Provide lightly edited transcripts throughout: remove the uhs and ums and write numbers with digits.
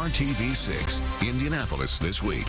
RTV6, Indianapolis This Week.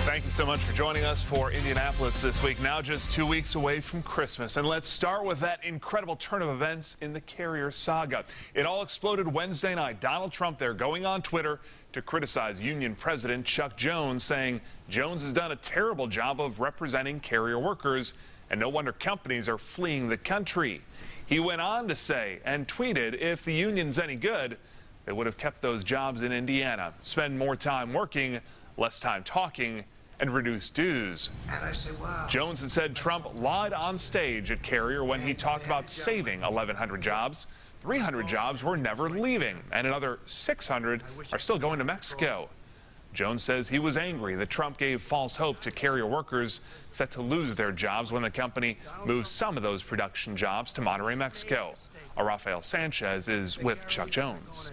Thank you so much for joining us for Indianapolis This Week. Now just 2 weeks away from Christmas. And let's start with that incredible turn of events in the carrier saga. It all exploded Wednesday night. Donald Trump there going on Twitter to criticize Union President Chuck Jones, saying Jones has done a terrible job of representing carrier workers, and no wonder companies are fleeing the country. He went on to say and tweeted, if the union's any good, they would have kept those jobs in Indiana, spend more time working, less time talking, and reduce dues. And I say, wow. Jones had said Trump lied on stage at Carrier when he talked about saving 1,100 jobs. 300 jobs were never leaving, and another 600 are still going to Mexico. Jones says he was angry that Trump gave false hope to carrier workers set to lose their jobs when the company moved some of those production jobs to Monterrey, Mexico. Rafael Sanchez is with Chuck Jones.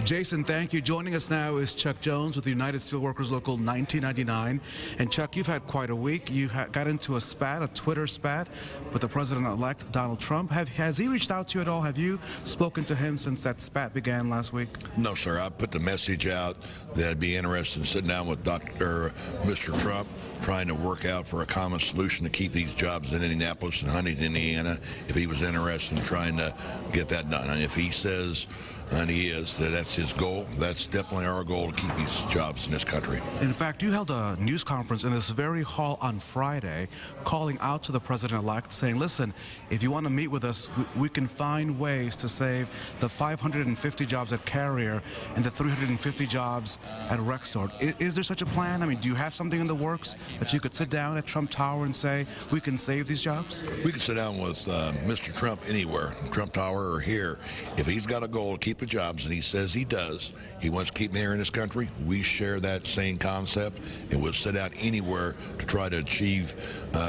Jason, thank you. Joining us now is Chuck Jones with the United Steelworkers Local 1999. And Chuck, you've had quite a week. You got into a spat, a Twitter spat, with the president-elect Donald Trump. Has he reached out to you at all? Have you spoken to him since that spat began last week? No, sir. I put the message out that I'd be interested in sitting down with Mr. Trump, trying to work out for a common solution to keep these jobs in Indianapolis and Huntington, Indiana, if he was interested in trying to get that done. And if he says, and he is, that's his goal, that's definitely our goal, to keep these jobs in this country. In fact, you held a news conference in this very hall on Friday, calling out to the president-elect, saying, listen, if you want to meet with us, we can find ways to save the 550 jobs at Carrier and the 350 jobs at Rexnord. Is there such a plan? I mean, do you have something in the works that you could sit down at Trump Tower and say, we can save these jobs? We could sit down with Mr. Trump anywhere, Trump Tower or here. If he's got a goal to keep the jobs, and he says he does, he wants to keep them here in this country, we share that same concept, and we'll sit out anywhere to try to achieve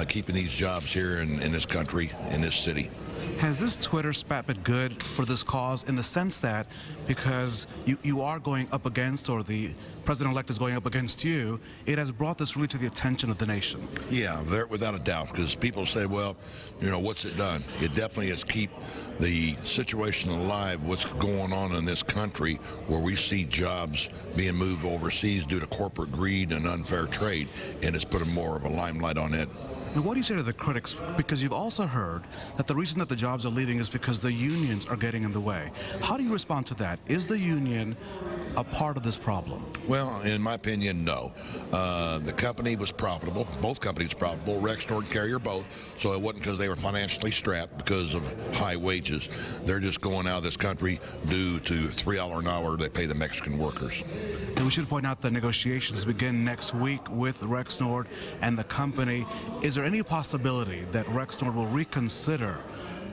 keeping these jobs here in this country, in this city. Has this Twitter spat been good for this cause, in the sense that because you are going up against, or the president-elect is going up against you, it has brought this really to the attention of the nation? Yeah, without a doubt, because people say, well, you know, what's it done? It definitely has keep the situation alive, what's going on in this country, where we see jobs being moved overseas due to corporate greed and unfair trade, and it's put more of a limelight on it. And what do you say to the critics? Because you've also heard that the reason that the jobs are leaving is because the unions are getting in the way. How do you respond to that? Is the union a part of this problem? Well, in my opinion, no. The company was profitable. Both companies were profitable, Rexnord, Carrier, both. So it wasn't because they were financially strapped because of high wages. They're just going out of this country due to $3 an hour they pay the Mexican workers. And we should point out the negotiations begin next week with Rexnord and the company. Is there any possibility that Rexnord will reconsider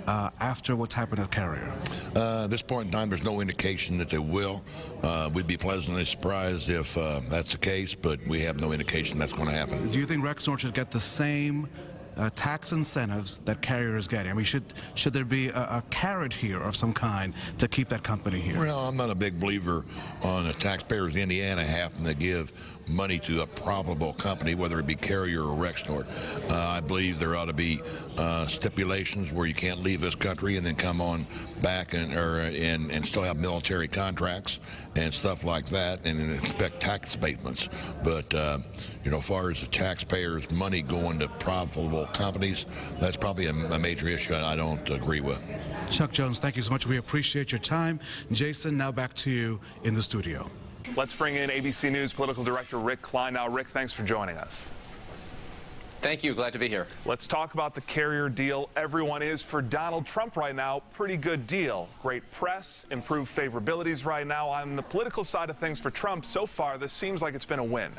after what's happened at Carrier? At this point in time, there's no indication that they will. We'd be pleasantly surprised if that's the case, but we have no indication that's going to happen. Do you think Rexnord should get the same tax incentives that Carrier is getting? I mean, should there be a carrot here of some kind to keep that company here? Well, I'm not a big believer on the taxpayers in Indiana having to give money to a profitable company, whether it be Carrier or Rexnord. I believe there ought to be stipulations where you can't leave this country and then come on back and still have military contracts and stuff like that, and expect tax abatements. But you know, as far as the taxpayers' money going to profitable companies, that's probably a major issue I don't agree with. Chuck Jones, thank you so much. We appreciate your time. Jason, now back to you in the studio. Let's bring in ABC News Political Director Rick Klein. Now, Rick, thanks for joining us. Thank you. Glad to be here. Let's talk about the Carrier deal. Everyone is for Donald Trump right now. Pretty good deal. Great press, improved favorabilities right now. On the political side of things for Trump, so far, this seems like it's been a win.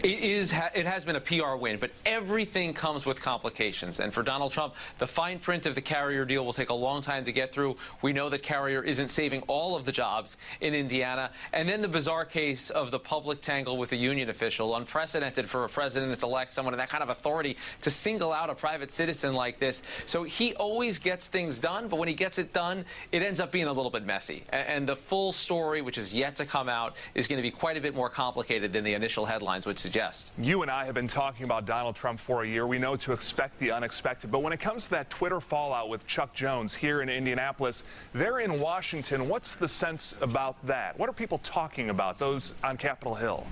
It has been a PR win, but everything comes with complications. And for Donald Trump, the fine print of the Carrier deal will take a long time to get through. We know that Carrier isn't saving all of the jobs in Indiana. And then the bizarre case of the public tangle with a union official, unprecedented for a president-elect, someone in that kind of authority, to single out a private citizen like this. So he always gets things done, but when he gets it done, it ends up being a little bit messy. And the full story, which is yet to come out, is going to be quite a bit more complicated than the initial headlines would suggest. suggest. You and I have been talking about Donald Trump for a year. We know to expect the unexpected. But when it comes to that Twitter fallout with Chuck Jones here in Indianapolis, they're in Washington. What's the sense about that? What are people talking about, those on Capitol Hill?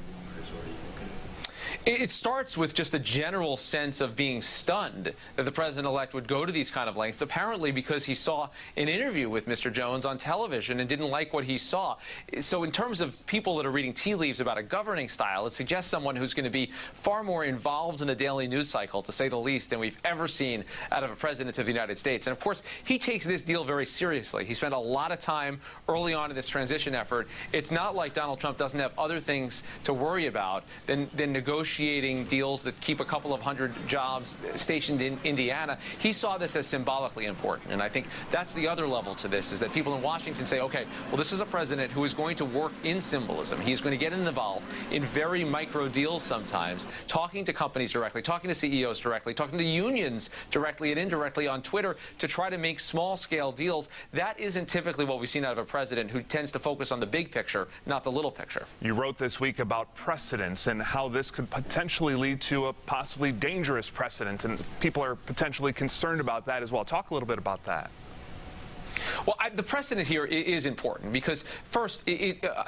It starts with just a general sense of being stunned that the president-elect would go to these kind of lengths, apparently because he saw an interview with Mr. Jones on television and didn't like what he saw. So in terms of people that are reading tea leaves about a governing style, it suggests someone who's going to be far more involved in the daily news cycle, to say the least, than we've ever seen out of a president of the United States. And of course, he takes this deal very seriously. He spent a lot of time early on in this transition effort. It's not like Donald Trump doesn't have other things to worry about than negotiating deals that keep a couple of hundred jobs stationed in Indiana. He saw this as symbolically important, and I think that's the other level to this, is that people in Washington say, okay, well, this is a president who is going to work in symbolism. He's going to get involved in very micro deals sometimes, talking to companies directly, talking to CEOs directly, talking to unions directly and indirectly on Twitter to try to make small-scale deals. That isn't typically what we've seen out of a president who tends to focus on the big picture, not the little picture. You wrote this week about precedents and how this could potentially lead to a possibly dangerous precedent, and people are potentially concerned about that as well. Talk a little bit about that. Well, the precedent here is important because, first,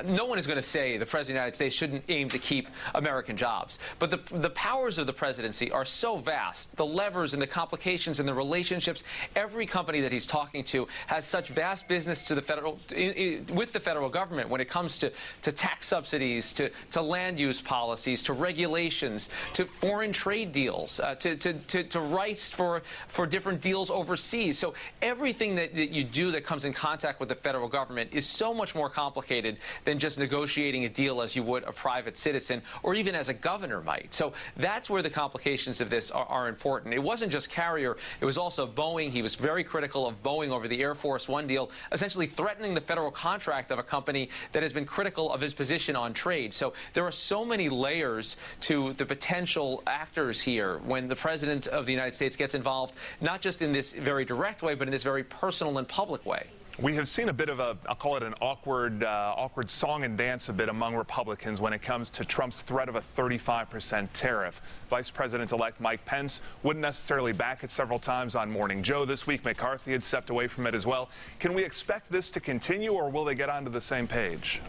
no one is going to say the President of the United States shouldn't aim to keep American jobs. But the powers of the presidency are so vast, the levers and the complications and the relationships. Every company that he's talking to has such vast business to the with the federal government when it comes to tax subsidies, to land use policies, to regulations, to foreign trade deals, to rights for different deals overseas. So everything that you do that comes in contact with the federal government is so much more complicated than just negotiating a deal as you would a private citizen or even as a governor might. So that's where the complications of this are important. It wasn't just Carrier, it was also Boeing. He was very critical of Boeing over the Air Force One deal, essentially threatening the federal contract of a company that has been critical of his position on trade. So there are so many layers to the potential actors here when the President of the United States gets involved, not just in this very direct way, but in this very personal and public way. We have seen a bit of a, I'll call it an awkward song and dance a bit among Republicans when it comes to Trump's threat of a 35% tariff. Vice President-elect Mike Pence wouldn't necessarily back it several times on Morning Joe this week. McCarthy had stepped away from it as well. Can we expect this to continue, or will they get onto the same page?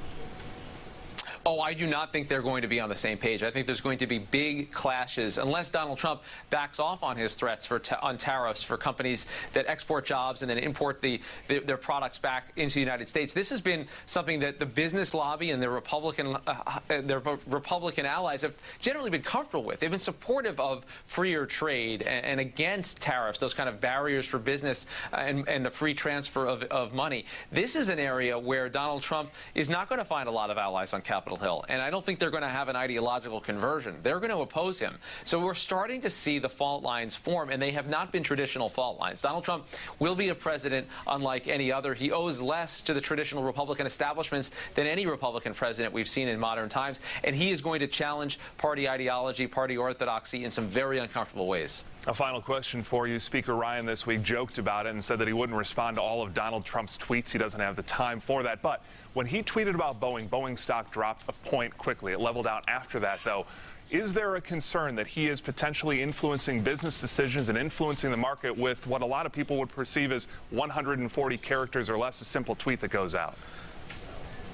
Oh, I do not think they're going to be on the same page. I think there's going to be big clashes unless Donald Trump backs off on his threats on tariffs for companies that export jobs and then import their products back into the United States. This has been something that the business lobby and their Republican allies have generally been comfortable with. They've been supportive of freer trade and against tariffs, those kind of barriers for business and the free transfer of money. This is an area where Donald Trump is not going to find a lot of allies on Capitol Hill, and I don't think they're going to have an ideological conversion. They're going to oppose him. So we're starting to see the fault lines form, and they have not been traditional fault lines. Donald Trump will be a president unlike any other. He owes less to the traditional Republican establishments than any Republican president we've seen in modern times, and he is going to challenge party ideology, party orthodoxy in some very uncomfortable ways. A final question for you. Speaker Ryan this week joked about it and said that he wouldn't respond to all of Donald Trump's tweets. He doesn't have the time for that. But when he tweeted about Boeing, Boeing stock dropped a point quickly. It leveled out after that, though. Is there a concern that he is potentially influencing business decisions and influencing the market with what a lot of people would perceive as 140 characters or less, a simple tweet that goes out?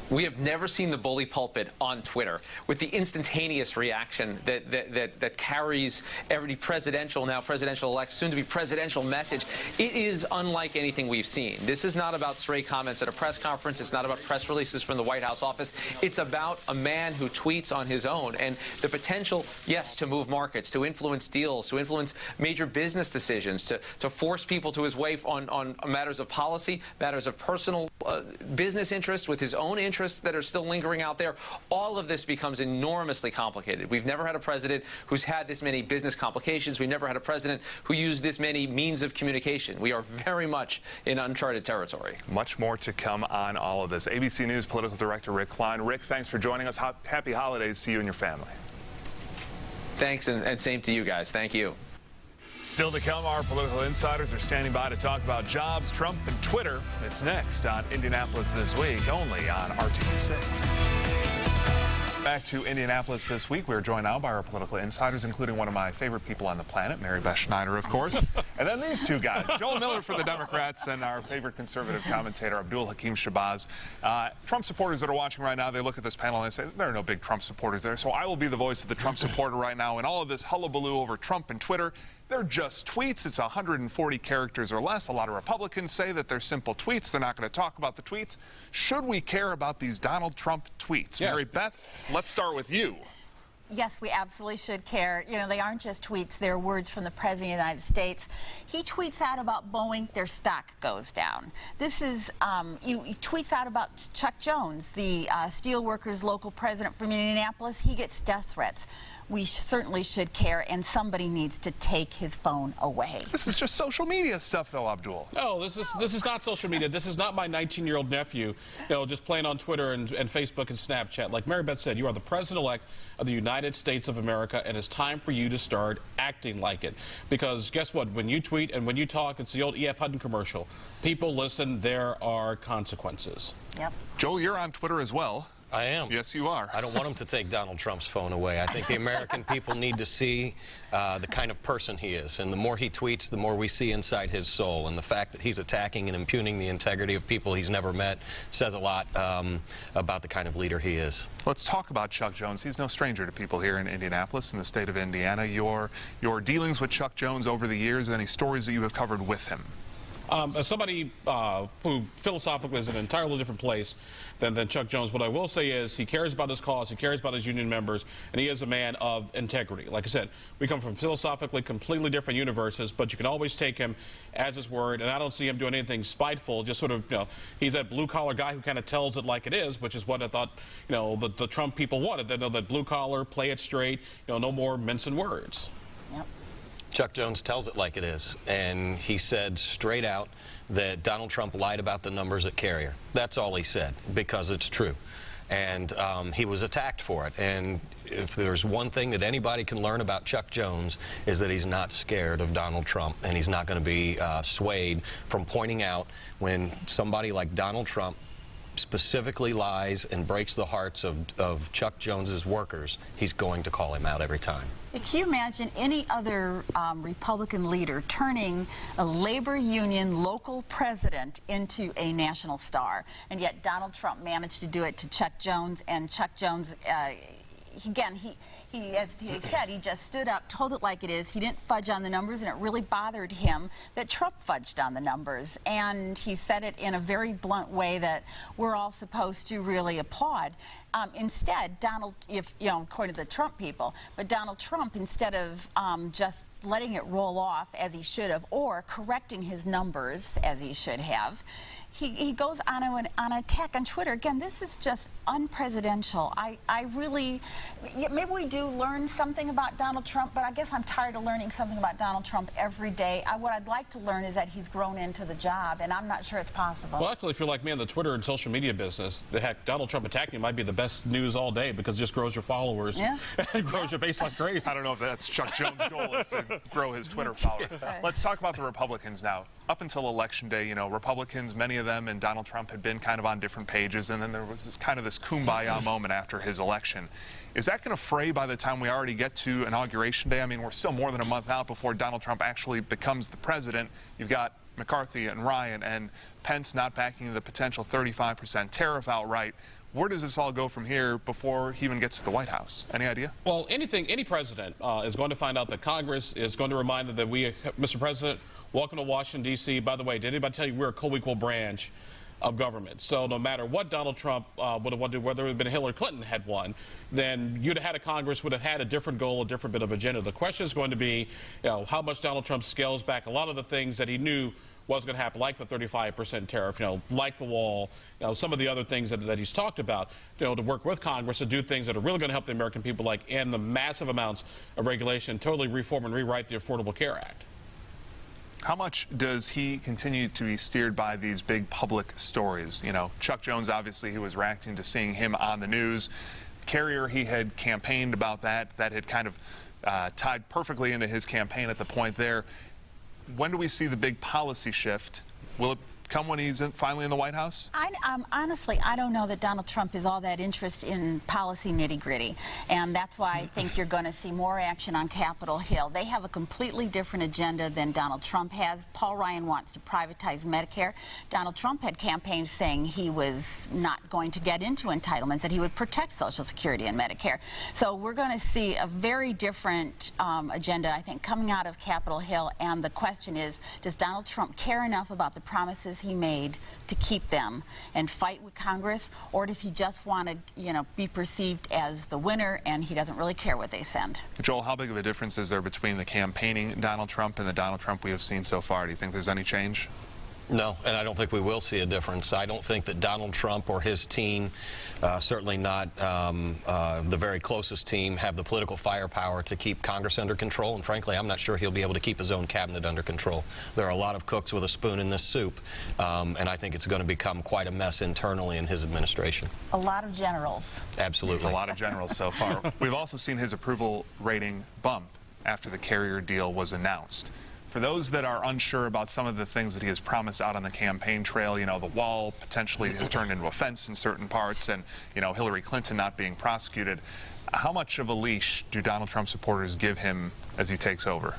We have never seen the bully pulpit on Twitter with the instantaneous reaction that carries every presidential-elect, soon-to-be presidential message. It is unlike anything we've seen. This is not about stray comments at a press conference. It's not about press releases from the White House office. It's about a man who tweets on his own and the potential, yes, to move markets, to influence deals, to influence major business decisions, to force people to his way on matters of policy, matters of personal business interests with his own interests that are still lingering out there. All of this becomes enormously complicated. We've never had a president who's had this many business complications. We've never had a president who used this many means of communication. We are very much in uncharted territory. Much more to come on all of this. ABC News Political Director Rick Klein. Rick, thanks for joining us. Happy holidays to you and your family. Thanks, and same to you guys. Thank you. Still to come, our political insiders are standing by to talk about jobs, Trump, and Twitter. It's next on Indianapolis This Week, only on RTV6. Back to Indianapolis this week. We're joined now by our political insiders, including one of my favorite people on the planet, Mary Beth Schneider, of course. And then these two guys, Joel Miller for the Democrats and our favorite conservative commentator, Abdul Hakim Shabazz. Trump supporters that are watching right now, they look at this panel and they say, there are no big Trump supporters there. So I will be the voice of the Trump supporter right now. And all of this hullabaloo over Trump and Twitter, they're just tweets. It's 140 characters or less. A lot of Republicans say that they're simple tweets. They're not going to talk about the tweets. Should we care about these Donald Trump tweets? Yes. Mary Beth, let's start with you. Yes, we absolutely should care. You know, they aren't just tweets. They're words from the President of the United States. He tweets out about Boeing, their stock goes down. This is, he tweets out about Chuck Jones, the steelworkers local president from Indianapolis. He gets death threats. We certainly should care, and somebody needs to take his phone away. This is just social media stuff, though, Abdul. No, this is not social media. This is not my 19-year-old nephew, you know, just playing on Twitter and Facebook and Snapchat. Like Mary Beth said, you are the president-elect of the United States of America, and it's time for you to start acting like it. Because guess what? When you tweet and when you talk, it's the old E.F. Hutton commercial. People listen. There are consequences. Yep. Joel, you're on Twitter as well. I am. Yes, you are. I don't want him to take Donald Trump's phone away. I think the American people need to see the kind of person he is. And the more he tweets, the more we see inside his soul. And the fact that he's attacking and impugning the integrity of people he's never met says a lot about the kind of leader he is. Let's talk about Chuck Jones. He's no stranger to people here in Indianapolis, in the state of Indiana. Your dealings with Chuck Jones over the years, any stories that you have covered with him? As somebody who philosophically is in an entirely different place than Chuck Jones, what I will say is he cares about his cause, he cares about his union members, and he is a man of integrity. Like I said, we come from philosophically completely different universes, but you can always take him as his word, and I don't see him doing anything spiteful, just sort of, you know, he's that blue-collar guy who kind of tells it like it is, which is what I thought, you know, the Trump people wanted. They know that blue-collar, play it straight, you know, no more mincing words. Yep. Chuck Jones tells it like it is, and he said straight out that Donald Trump lied about the numbers at Carrier. That's all he said, because it's true. And he was attacked for it. And if there's one thing that anybody can learn about Chuck Jones is that he's not scared of Donald Trump, and he's not going to be swayed from pointing out when somebody like Donald Trump specifically lies and breaks the hearts of Chuck Jones's workers, he's going to call him out every time. Can you imagine any other Republican leader turning a labor union local president into a national star? And yet Donald Trump managed to do it to Chuck Jones, and Chuck Jones, again, as he said, he just stood up, told it like it is. He didn't fudge on the numbers, and it really bothered him that Trump fudged on the numbers. And he said it in a very blunt way that we're all supposed to really applaud. Instead, according to the Trump people, but Donald Trump, instead of just letting it roll off as he should have, or correcting his numbers as he should have, he goes on an attack on Twitter. Again, this is just unpresidential. I really, maybe we do learn something about Donald Trump, but I guess I'm tired of learning something about Donald Trump every day. What I'd like to learn is that he's grown into the job, and I'm not sure it's possible. Well, actually, if you're like me in the Twitter and social media business, the heck, Donald Trump attacking you might be the best news all day, because it just grows your followers. Yeah. And grows your base like crazy. I don't know if that's Chuck Jones' goal, is to grow his Twitter followers. Let's talk about the Republicans now. Up until Election Day, you know, Republicans, many of them and Donald Trump had been kind of on different pages, and then there was this kind of this kumbaya moment after his election. Is that going to fray by the time we already get to Inauguration Day? I mean, we're still more than a month out before Donald Trump actually becomes the president. You've got McCarthy and Ryan and Pence not backing the potential 35% tariff outright. Where does this all go from here before he even gets to the White House? Any idea? Well, any president is going to find out that Congress is going to remind them that we, Mr. President, welcome to Washington, D.C. By the way, did anybody tell you we're a co-equal branch of government? So no matter what Donald Trump would have wanted, whether it had been Hillary Clinton had won, then you'd have had a Congress would have had a different goal, a different bit of agenda. The question is going to be, you know, how much Donald Trump scales back a lot of the things that he knew was going to happen, like the 35% tariff, you know, like the wall, you know, some of the other things that he's talked about, you know, to work with Congress to do things that are really going to help the American people, like end the massive amounts of regulation, totally reform and rewrite the Affordable Care Act. How much does he continue to be steered by these big public stories? You know, Chuck Jones, obviously, he was reacting to seeing him on the news. Carrier, he had campaigned about that. That had kind of tied perfectly into his campaign at the point there. When do we see the big policy shift? Will it come when he's finally in the White House? Honestly, I don't know that Donald Trump is all that interested in policy nitty-gritty, and that's why I think you're going to see more action on Capitol Hill. They have a completely different agenda than Donald Trump has. Paul Ryan wants to privatize Medicare. Donald Trump had campaigns saying he was not going to get into entitlements, that he would protect Social Security and Medicare. So we're going to see a very different agenda, I think, coming out of Capitol Hill, and the question is, does Donald Trump care enough about the promises he made to keep them and fight with Congress, or does he just want to, be perceived as the winner and he doesn't really care what they send? Joel, how big of a difference is there between the campaigning Donald Trump and the Donald Trump we have seen so far? Do you think there's any change? No, and I don't think we will see a difference. I don't think that Donald Trump or his team, certainly not the very closest team, have the political firepower to keep Congress under control. And frankly, I'm not sure he'll be able to keep his own cabinet under control. There are a lot of cooks with a spoon in this soup, and I think it's going to become quite a mess internally in his administration. A lot of generals. Absolutely. A lot of generals so far. We've also seen his approval rating bump after the carrier deal was announced. For those that are unsure about some of the things that he has promised out on the campaign trail, the wall potentially has turned into a fence in certain parts, and, Hillary Clinton not being prosecuted, how much of a leash do Donald Trump supporters give him as he takes over?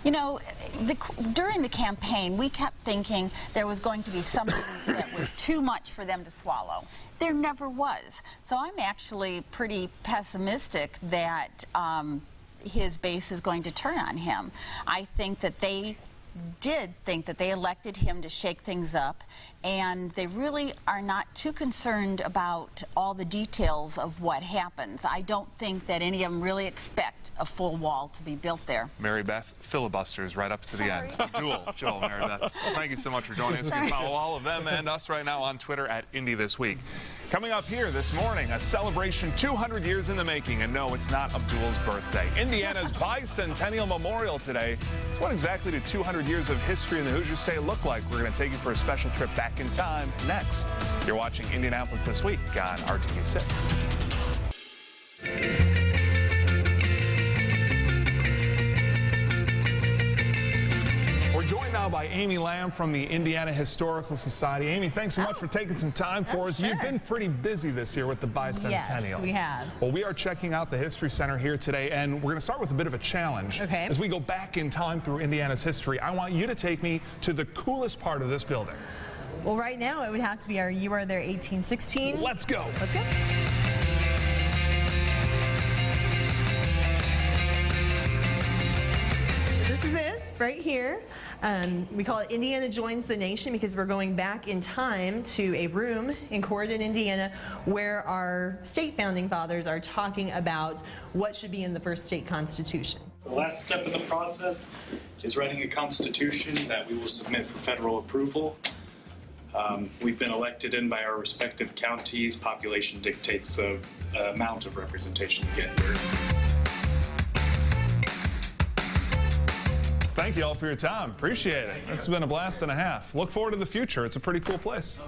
During the campaign, we kept thinking there was going to be something that was too much for them to swallow. There never was. So I'm actually pretty pessimistic that his base is going to turn on him. I think that they did think that they elected him to shake things up, and they really are not too concerned about all the details of what happens. I don't think that any of them really expect a full wall to be built there. Mary Beth, filibusters right up to the end. Duel, Joel, Mary Beth. Thank you so much for joining us. You can follow all of them and us right now on Twitter at Indy This Week. Coming up here this morning, a celebration 200 years in the making. And no, it's not Abdul's birthday. Indiana's bicentennial memorial today. So what exactly did 200 years of history in the Hoosier State look like? We're going to take you for a special trip back in time next. You're watching Indianapolis This Week on RTV6. Joined now by Amy Lamb from the Indiana Historical Society. Amy, thanks so much for taking some time for us. Sure. You've been pretty busy this year with the bicentennial. Yes, we have. Well, we are checking out the History Center here today, and we're going to start with a bit of a challenge. Okay. As we go back in time through Indiana's history, I want you to take me to the coolest part of this building. Well, right now it would have to be our You Are There 1816. Let's go. Let's go. This is it right here. We call it Indiana Joins the Nation because we're going back in time to a room in Corydon, Indiana, where our state founding fathers are talking about what should be in the first state constitution. The last step in the process is writing a constitution that we will submit for federal approval. We've been elected in by our respective counties. Population dictates the amount of representation we get here. Thank you all for your time. Appreciate it. This has been a blast and a half. Look forward to the future. It's a pretty cool place.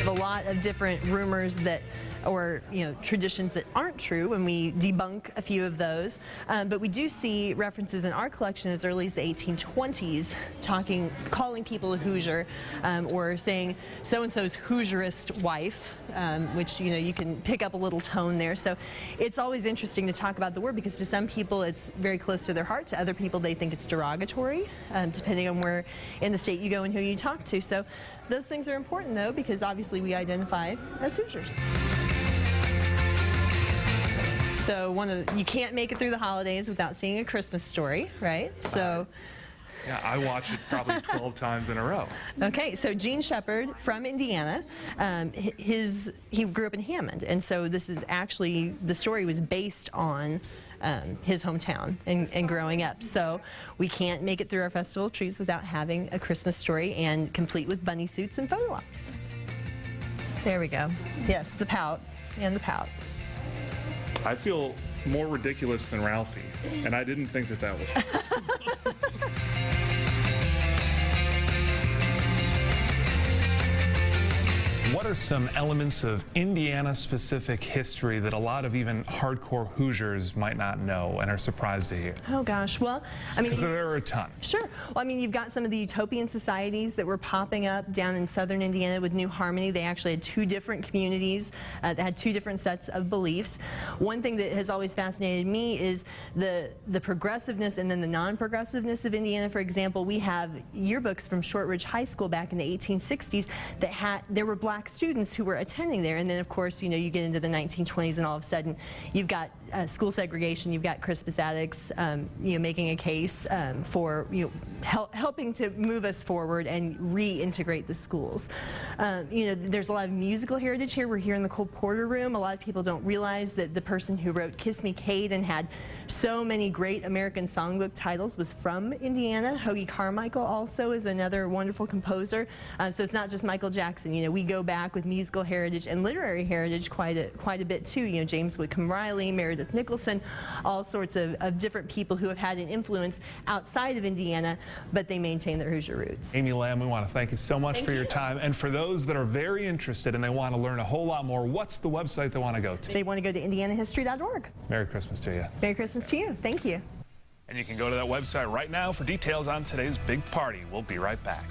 A lot of different rumors that or traditions that aren't true, and we debunk a few of those. But we do see references in our collection as early as the 1820s calling people a Hoosier, or saying so-and-so's Hoosierist wife, which you can pick up a little tone there. So it's always interesting to talk about the word because to some people it's very close to their heart. To other people they think it's derogatory, depending on where in the state you go and who you talk to. So those things are important though, because obviously we identify as Hoosiers. So you can't make it through the holidays without seeing A Christmas Story, right? So. Yeah, I watched it probably 12 times in a row. Okay, so Gene Shepard from Indiana, he grew up in Hammond, and so this is actually, the story was based on his hometown and growing up. So we can't make it through our Festival of Trees without having A Christmas Story, and complete with bunny suits and photo ops. There we go. Yes, the pout and the pout. I feel more ridiculous than Ralphie, and I didn't think that was possible. what are some elements of Indiana-specific history that a lot of even hardcore Hoosiers might not know and are surprised to hear? Oh gosh, well, I mean, because there are a ton. Sure. Well, I mean, you've got some of the utopian societies that were popping up down in southern Indiana with New Harmony. They actually had two different communities that had two different sets of beliefs. One thing that has always fascinated me is the progressiveness and then the non-progressiveness of Indiana. For example, we have yearbooks from Shortridge High School back in the 1860s that there were black students who were attending there. And then, of course, you know, you get into the 1920s and all of a sudden you've got school segregation, you've got Crispus Attucks, you know, making a case for, you know, helping to move us forward and reintegrate the schools. You know, there's a lot of musical heritage here. We're here in the Cole Porter Room. A lot of people don't realize that the person who wrote Kiss Me Kate and had so many great American songbook titles was from Indiana. Hoagie Carmichael also is another wonderful composer. So it's not just Michael Jackson. You know, we go back with musical heritage and literary heritage quite a bit too. You know, James Whitcomb Riley, Meredith Nicholson, all sorts of different people who have had an influence outside of Indiana, but they maintain their Hoosier roots. Amy Lamb, we want to thank you so much for your time. And for those that are very interested and they want to learn a whole lot more, what's the website they want to go to? They want to go to indianahistory.org. Merry Christmas to you. Merry Christmas to you. Thank you. And you can go to that website right now for details on today's big party. We'll be right back.